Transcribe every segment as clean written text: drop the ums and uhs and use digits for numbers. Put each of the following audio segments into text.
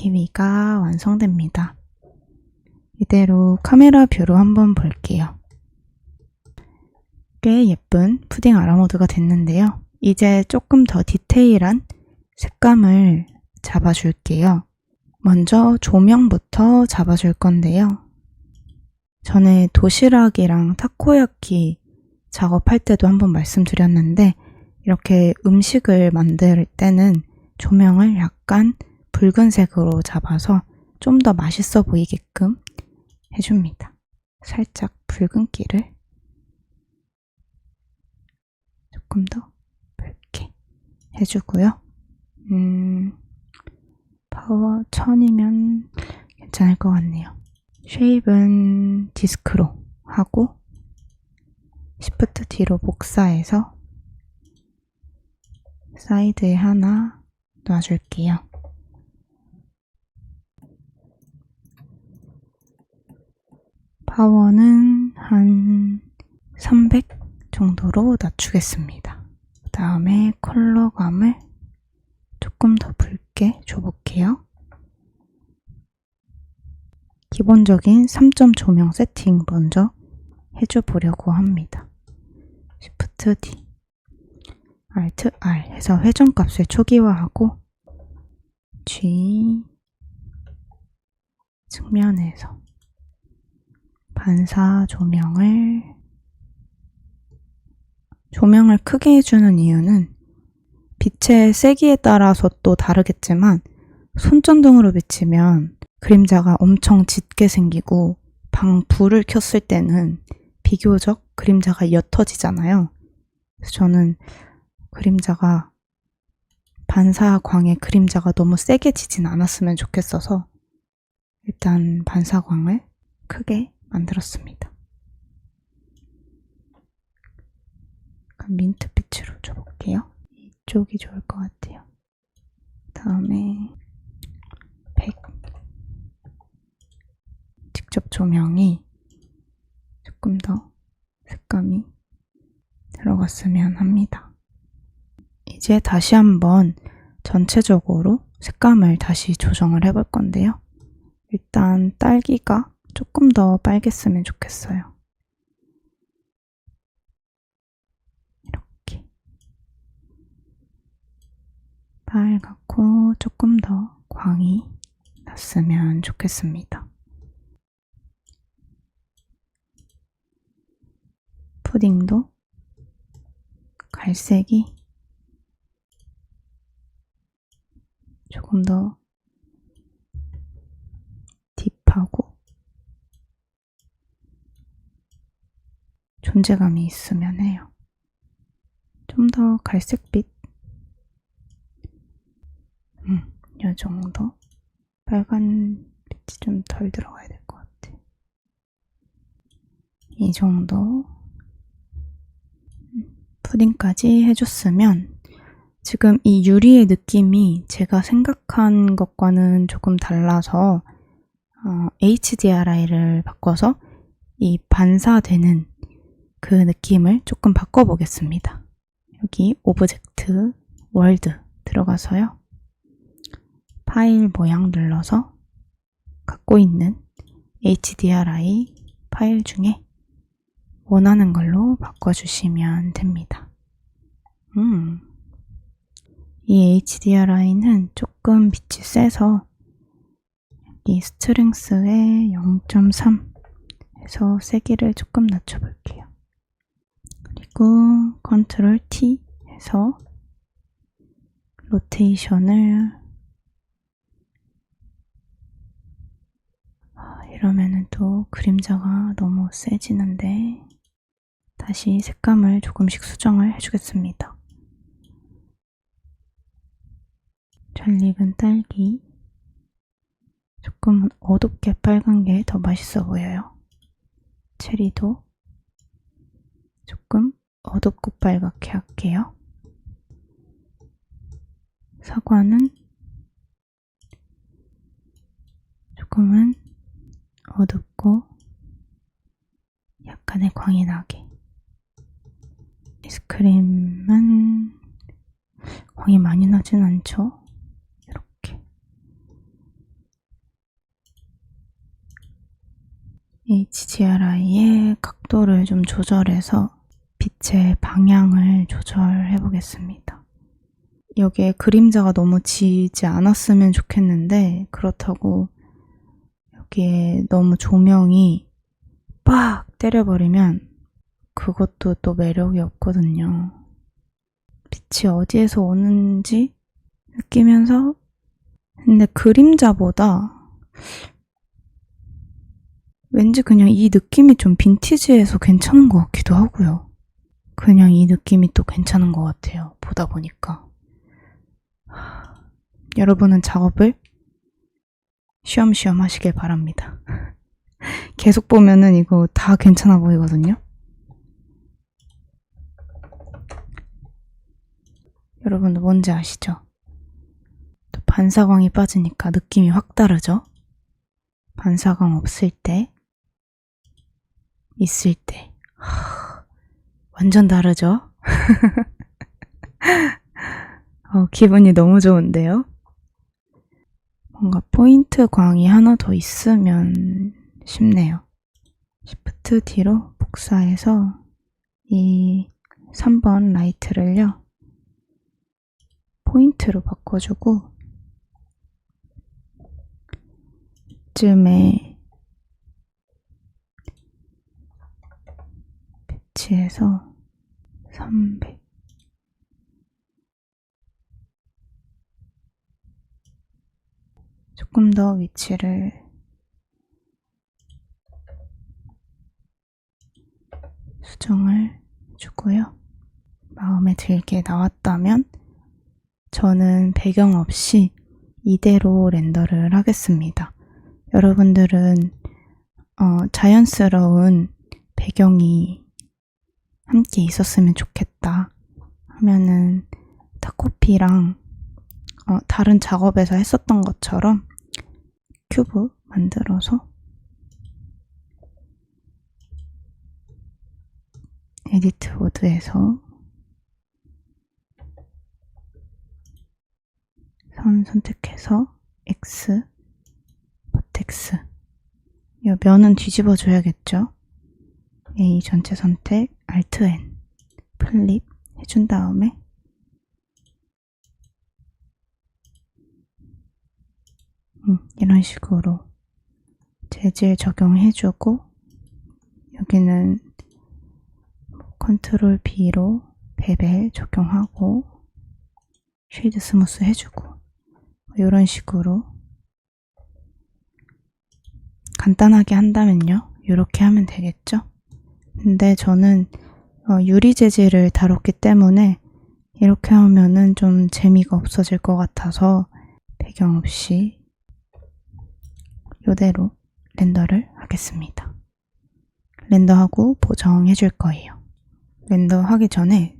키위가 완성됩니다. 이대로 카메라 뷰로 한번 볼게요. 꽤 예쁜 푸딩 아라모드가 됐는데요. 이제 조금 더 디테일한 색감을 잡아줄게요. 먼저 조명부터 잡아줄 건데요. 전에 도시락이랑 타코야키 작업할 때도 한번 말씀드렸는데 이렇게 음식을 만들 때는 조명을 약간 붉은색으로 잡아서 좀 더 맛있어 보이게끔 해줍니다. 살짝 붉은기를 조금 더 붉게 해주고요. 파워 1000이면 괜찮을 것 같네요. 쉐입은 디스크로 하고 시프트 D로 복사해서 사이드에 하나 놔줄게요. 파워는 한 300 정도로 낮추겠습니다. 그 다음에 컬러감을 조금 더 붉게 줘볼게요. 기본적인 3점 조명 세팅 먼저 해줘 보려고 합니다. Shift D, Alt R 해서 회전값을 초기화하고 G 측면에서 반사 조명을 크게 해주는 이유는 빛의 세기에 따라서 또 다르겠지만 손전등으로 비치면 그림자가 엄청 짙게 생기고 불을 켰을 때는 비교적 그림자가 옅어지잖아요. 그래서 저는 그림자가 반사광의 그림자가 너무 세게 지진 않았으면 좋겠어서 일단 반사광을 크게 만들었습니다. 민트빛으로 줘볼게요. 이쪽이 좋을 것 같아요. 다음에 100 직접 조명이 조금 더 색감이 들어갔으면 합니다. 이제 다시 한번 전체적으로 색감을 다시 조정을 해볼 건데요. 일단 딸기가 조금 더 빨갰으면 좋겠어요. 이렇게 빨갛고 조금 더 광이 났으면 좋겠습니다. 푸딩도 갈색이 조금 더 딥하고 존재감이 있으면 해요. 좀 더 갈색빛, 이 정도 빨간 빛이 좀 덜 들어가야 될 것 같아. 이 정도 푸딩까지 해줬으면 지금 이 유리의 느낌이 제가 생각한 것과는 조금 달라서 HDRI를 바꿔서 이 반사되는 그 느낌을 조금 바꿔보겠습니다. 여기 오브젝트 월드 들어가서요. 파일 모양 눌러서 갖고 있는 HDRI 파일 중에 원하는 걸로 바꿔주시면 됩니다. 이 HDRI는 조금 빛이 세서 이 스트렝스에 0.3 해서 세기를 조금 낮춰볼게요. 그리고 컨트롤 T 해서 로테이션을 이러면은 또 그림자가 너무 세지는데 다시 색감을 조금씩 수정을 해주겠습니다. 잘 익은 딸기, 조금 어둡게 빨간 게 더 맛있어 보여요. 체리도 조금 어둡고 빨갛게 할게요. 사과는 조금은 어둡고 약간의 광이 나게. 아이스크림은 광이 많이 나진 않죠? 이렇게. HDRI의 각도를 좀 조절해서 빛의 방향을 조절해 보겠습니다. 여기에 그림자가 너무 지지 않았으면 좋겠는데 그렇다고 여기에 너무 조명이 빡 때려버리면 그것도 또 매력이 없거든요. 빛이 어디에서 오는지 느끼면서, 근데 그림자보다 왠지 그냥 이 느낌이 좀 빈티지해서 괜찮은 것 같기도 하고요. 그냥 이 느낌이 또 괜찮은 것 같아요. 보다 보니까. 여러분은 작업을 쉬엄쉬엄 하시길 바랍니다. 계속 보면은 이거 다 괜찮아 보이거든요. 여러분도 뭔지 아시죠? 또 반사광이 빠지니까 느낌이 확 다르죠? 반사광 없을 때, 있을 때 완전 다르죠? 기분이 너무 좋은데요? 뭔가 포인트 광이 하나 더 있으면 싶네요. Shift D로 복사해서 이 3번 라이트를요 포인트로 바꿔주고 이쯤에 배치해서 300 조금 더 위치를 수정을 주고요. 마음에 들게 나왔다면 저는 배경 없이 이대로 렌더를 하겠습니다. 여러분들은 자연스러운 배경이 함께 있었으면 좋겠다 하면은 타코피랑 다른 작업에서 했었던 것처럼 큐브 만들어서 에디트 모드에서 선 선택해서 X, 버텍스 이 면은 뒤집어 줘야겠죠. A 전체 선택, Alt N 플립 해준 다음에 이런 식으로 재질 적용해주고 여기는 컨트롤 B로 베벨 적용하고 쉐이드 스무스 해주고 이런 식으로 간단하게 한다면요 이렇게 하면 되겠죠. 근데 저는 유리 재질을 다뤘기 때문에 이렇게 하면은 좀 재미가 없어질 것 같아서 배경 없이 이대로 렌더를 하겠습니다. 렌더하고 보정해 줄 거예요. 렌더하기 전에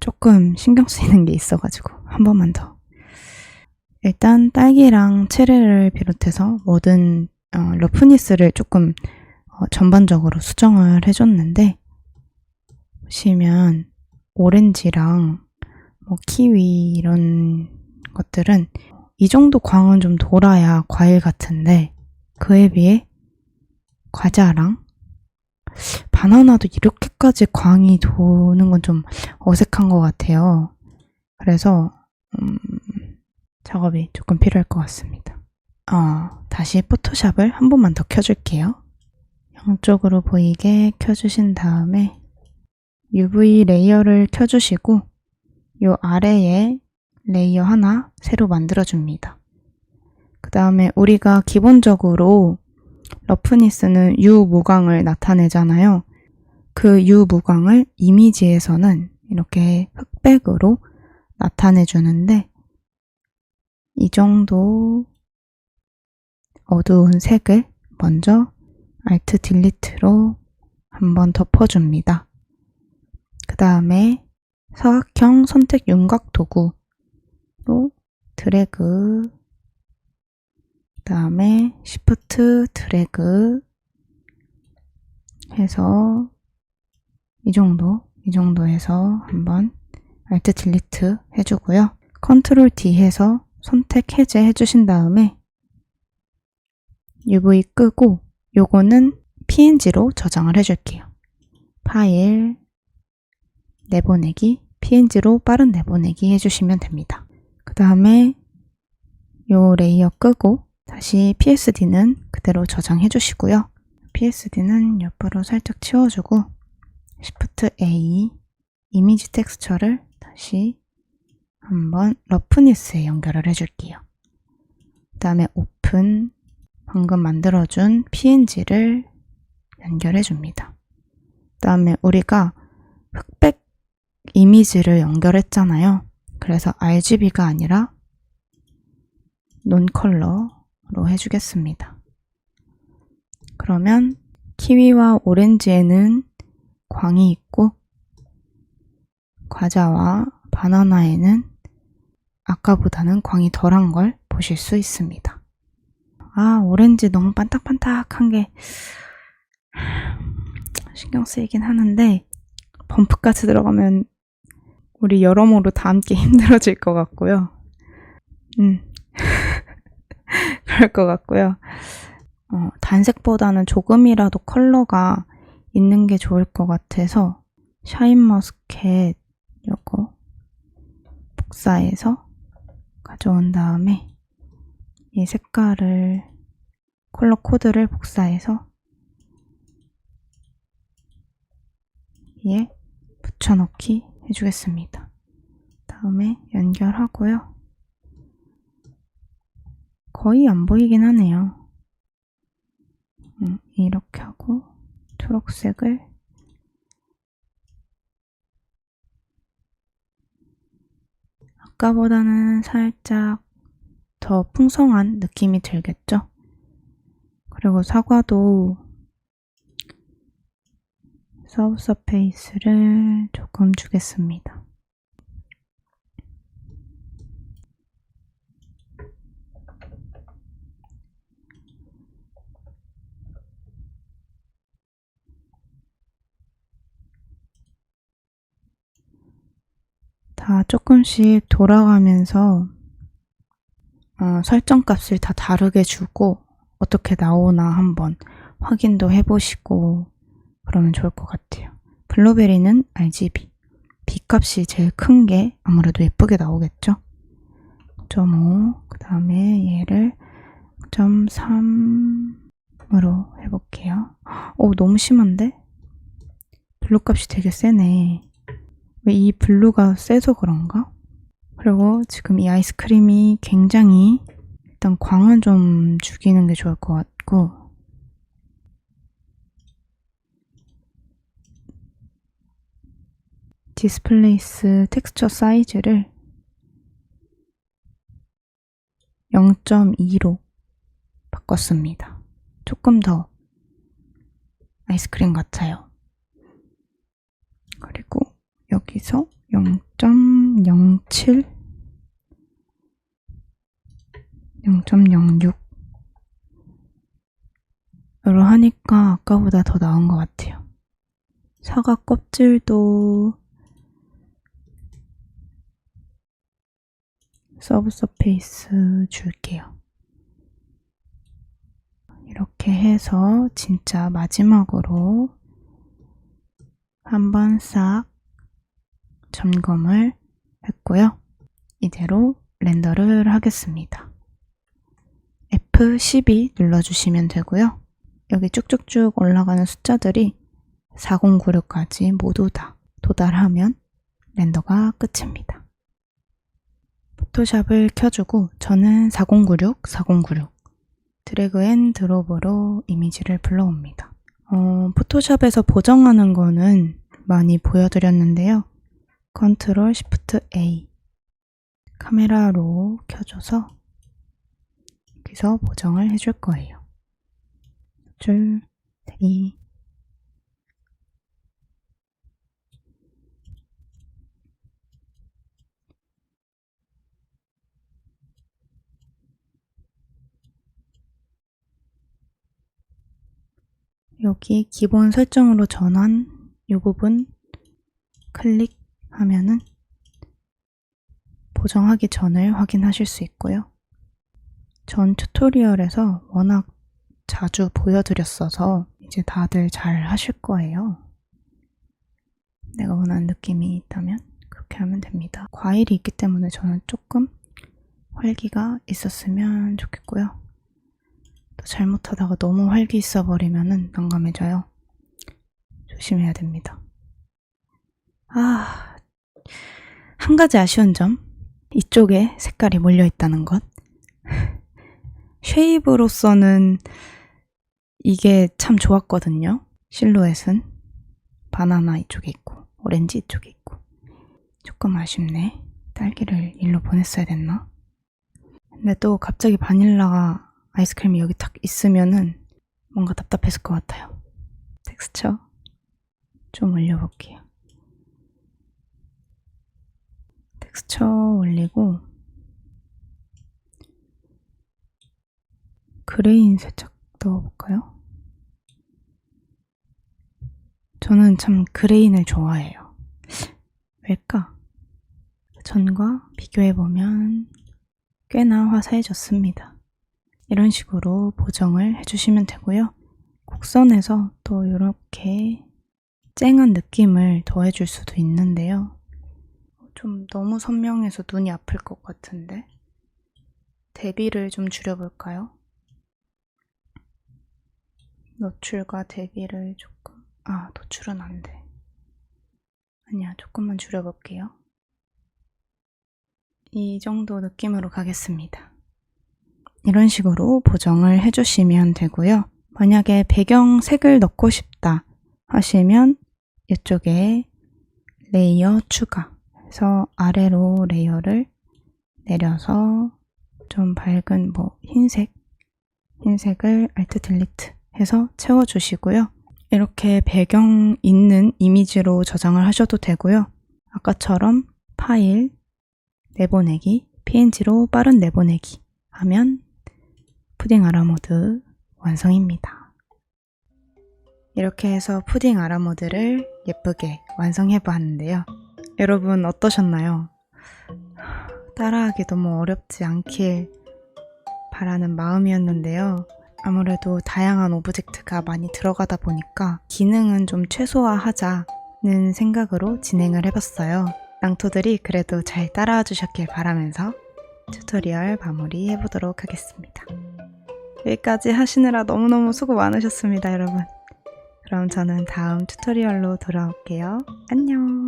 조금 신경 쓰이는 게 있어가지고 한 번만 더. 일단 딸기랑 체리를 비롯해서 모든 러프니스를 조금 전반적으로 수정을 해줬는데 보시면 오렌지랑 키위 이런 것들은 이 정도 광은 좀 돌아야 과일 같은데 그에 비해 과자랑 바나나도 이렇게까지 광이 도는 건 좀 어색한 것 같아요. 그래서 작업이 조금 필요할 것 같습니다. 다시 포토샵을 한 번만 더 켜줄게요. 양쪽으로 보이게 켜주신 다음에 UV 레이어를 켜주시고 이 아래에 레이어 하나 새로 만들어줍니다. 그 다음에 우리가 기본적으로 러프니스는 U 무광을 나타내잖아요. 그 U 무광을 이미지에서는 이렇게 흑백으로 나타내주는데 이 정도 어두운 색을 먼저 Alt 딜리트로 한번 덮어줍니다. 그 다음에 사각형 선택 윤곽 도구로 드래그 그 다음에 Shift 드래그 해서 이 정도 해서 한번 Alt 딜리트 해주고요. Ctrl D 해서 선택 해제 해주신 다음에 UV 끄고 요거는 PNG로 저장을 해줄게요. 파일, 내보내기, PNG로 빠른 내보내기 해주시면 됩니다. 그 다음에 요 레이어 끄고 다시 PSD는 그대로 저장해 주시고요. PSD는 옆으로 살짝 치워주고 Shift A 이미지 텍스처를 다시 한번 러프니스에 연결을 해줄게요. 그 다음에 오픈 방금 만들어준 PNG를 연결해 줍니다. 그 다음에 우리가 흑백 이미지를 연결했잖아요. 그래서 RGB가 아니라 논컬러로 해주겠습니다. 그러면 키위와 오렌지에는 광이 있고 과자와 바나나에는 아까보다는 광이 덜한 걸 보실 수 있습니다. 아, 오렌지 너무 반딱반딱한 게 신경 쓰이긴 하는데 범프까지 들어가면 우리 여러모로 다 함께 힘들어질 것 같고요. 그럴 것 같고요. 단색보다는 조금이라도 컬러가 있는 게 좋을 것 같아서 샤인머스켓 요거 복사해서 가져온 다음에 이 색깔을 컬러 코드를 복사해서 위에 붙여넣기 해주겠습니다. 다음에 연결하고요. 거의 안 보이긴 하네요. 이렇게 하고 초록색을 아까보다는 살짝 더 풍성한 느낌이 들겠죠? 그리고 사과도 서브 서페이스를 조금 주겠습니다. 다 조금씩 돌아가면서 설정 값을 다 다르게 주고 어떻게 나오나 한번 확인도 해보시고 그러면 좋을 것 같아요. 블루베리는 RGB, B값이 제일 큰 게 아무래도 예쁘게 나오겠죠? 0.5, 그 다음에 얘를 0.3으로 해볼게요. 너무 심한데? 블루 값이 되게 세네. 왜 이 블루가 세서 그런가? 그리고 지금 이 아이스크림이 굉장히 일단 광은 좀 죽이는 게 좋을 것 같고 디스플레이스 텍스처 사이즈를 0.2로 바꿨습니다. 조금 더 아이스크림 같아요. 그리고 여기서 0.07 0.06으로 하니까 아까보다 더 나은 것 같아요. 사과 껍질도 서브 서페이스 줄게요. 이렇게 해서 진짜 마지막으로 한번 싹 점검을 했고요. 이대로 렌더를 하겠습니다. F12 눌러주시면 되고요. 여기 쭉쭉쭉 올라가는 숫자들이 4096까지 모두 다 도달하면 렌더가 끝입니다. 포토샵을 켜주고 저는 4096 드래그 앤 드롭으로 이미지를 불러옵니다. 포토샵에서 보정하는 거는 많이 보여드렸는데요. 컨트롤 Shift A 카메라로 켜줘서 여기서 보정을 해줄 거예요. 줄, 대기. 여기 기본 설정으로 전환 이 부분 클릭하면은 보정하기 전을 확인하실 수 있고요. 전 튜토리얼에서 워낙 자주 보여드렸어서 이제 다들 잘 하실 거예요. 내가 원하는 느낌이 있다면 그렇게 하면 됩니다. 과일이 있기 때문에 저는 조금 활기가 있었으면 좋겠고요. 또 잘못하다가 너무 활기 있어 버리면은 난감해져요. 조심해야 됩니다. 한 가지 아쉬운 점. 이쪽에 색깔이 몰려 있다는 것. 쉐입으로서는 이게 참 좋았거든요. 실루엣은 바나나 이쪽에 있고 오렌지 이쪽에 있고. 조금 아쉽네. 딸기를 일로 보냈어야 됐나? 근데 또 갑자기 바닐라 아이스크림이 여기 딱 있으면은 뭔가 답답했을 것 같아요. 텍스처 좀 올려볼게요. 텍스처 올리고 그레인 살짝 넣어볼까요? 저는 참 그레인을 좋아해요. 왜일까? 전과 비교해보면 꽤나 화사해졌습니다. 이런 식으로 보정을 해주시면 되고요. 곡선에서 또 이렇게 쨍한 느낌을 더해줄 수도 있는데요. 좀 너무 선명해서 눈이 아플 것 같은데 대비를 좀 줄여볼까요? 노출과 대비를 조금... 노출은 안 돼. 아니야, 조금만 줄여볼게요. 이 정도 느낌으로 가겠습니다. 이런 식으로 보정을 해주시면 되고요. 만약에 배경색을 넣고 싶다 하시면 이쪽에 레이어 추가 해서 아래로 레이어를 내려서 좀 밝은 흰색을 Alt 딜리트 해서 채워주시고요. 이렇게 배경 있는 이미지로 저장을 하셔도 되고요. 아까처럼 파일 내보내기, PNG로 빠른 내보내기 하면 푸딩 아라모드 완성입니다. 이렇게 해서 푸딩 아라모드를 예쁘게 완성해 보았는데요. 여러분 어떠셨나요? 따라하기 너무 어렵지 않길 바라는 마음이었는데요. 아무래도 다양한 오브젝트가 많이 들어가다 보니까 기능은 좀 최소화하자는 생각으로 진행을 해봤어요. 랑토들이 그래도 잘 따라와 주셨길 바라면서 튜토리얼 마무리 해보도록 하겠습니다. 여기까지 하시느라 너무너무 수고 많으셨습니다, 여러분. 그럼 저는 다음 튜토리얼로 돌아올게요. 안녕!